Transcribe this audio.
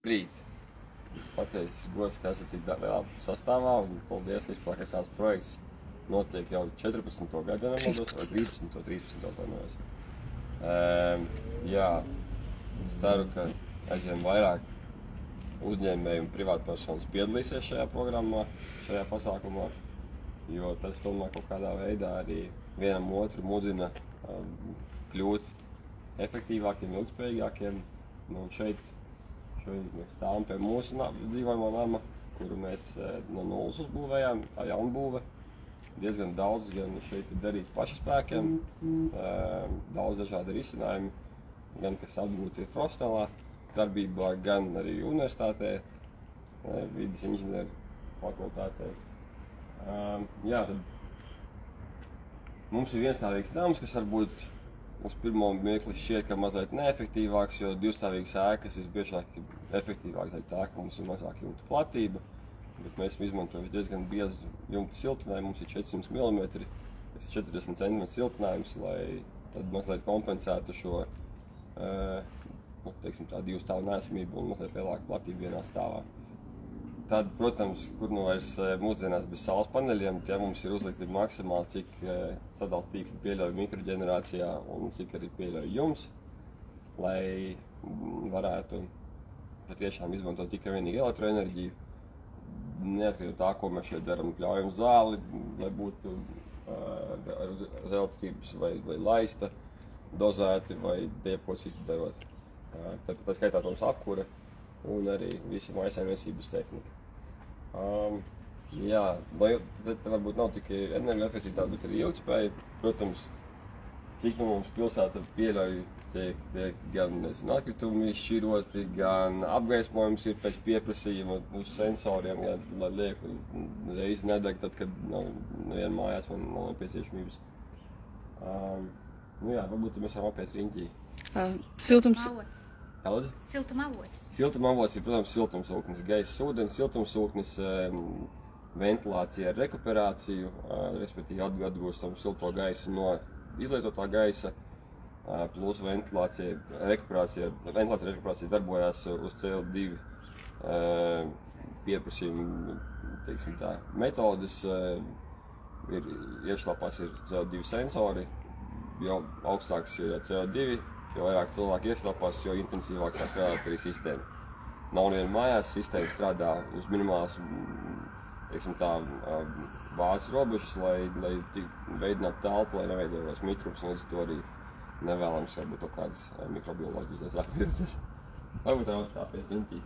Rīt. Pateicis gods, ka esat tik lielā sastāvā, un paldies vispār, ka tāds projekts notiek jau 14. gadu, vai 13. atvainojos. Jā, es ceru, ka aizvien vairāk uzņēmēji un privātpersonas piedalīsies šajā programmā, šajā pasākumā, jo tas tomēr kaut kādā veidā arī vienam otru mudina kļūt efektīvākiem, ilgspējīgākiem. Un šeit mēs stāvam pie mūsu dzīvojamā nama, kuru mēs no nulles uzbūvējām, tā jaunbūve. Diezgan daudz gan šeit ir darīts pašspēkiem, daudz dažādi risinājumi, gan kas apgūti ir profesionālā darbībā, gan arī universitātē, vides inženieru fakultātē. Jā, tad mums ir vienstāvīgs nams, kas varbūt uz pirmo mirkli šķiet, ka mazliet neefektīvāks, jo divstāvīgas ēkas visbiežāk ir efektīvāks tā, ka mums ir mazāk jumta platība, bet mēs esam izmantojuši diezgan biezu jumta siltinājumu, mums ir 400 mm, tas ir 40 cm siltinājums, lai tad mazliet kompensētu šo tā divu stāvu neesamību un mazliet lielāku platību vienā stāvā. Tad, protams, kur nu vairs mūsdienās bez saules paneļiem, tie mums ir uzlikti maksimāli, cik sadales tīkli pieļauj mikroģenerācijā un cik arī pieļauj jums, lai varētu patiešām izmantot tikai vienīgi elektroenerģiju. Neatkarīgi no tā, ko mēs šeit darām, pļaujam zāli, lai būtu uz elektrības vai laista, dozēti vai diepo citu darot. Tā skaitā, protams, apkure un arī visa mājsaimniecības tehnika. Jā, tad varbūt nav tikai energoefektivitāte, bet arī ilgtspēja. Protams, cik nu mums pilsēta pieļauj, tiek gan atkritumi šķiroti, gan apgaismojums ir pēc pieprasījuma uz sensoriem, lai lieku reizi nedeg, tad, kad nav neviena mājās vai nav nepieciešamības. Nu jā, varbūt mēs varam apiet riņķī. Siltumavots. Siltumavots ir, protams, siltumsūknis, gaiss, ūdens, siltumsūknis, ventilācija ar rekuperāciju, respektīvi atgūstam silto gaisu no izlietotā gaisa, plus ventilācija rekuperācija darbojās uz CO2 pieprasījumu, teiksim tā, metodas, iekšlapās ir CO2 sensori, jo augstāks ir CO2, jo vairāk cilvēki iekšlapās, jo intensīvāk sāk strādāt arī sistēma. Nav neviena mājās, sistēma strādā uz minimālas, teiksim tā, bāzes robežas, lai veidinātu telpu, lai neveidotos mitrums, un līdz to arī nevēlams varbūt kaut kādas mikrobioloģijas apvirzes. Varbūt tā pēc riņķī.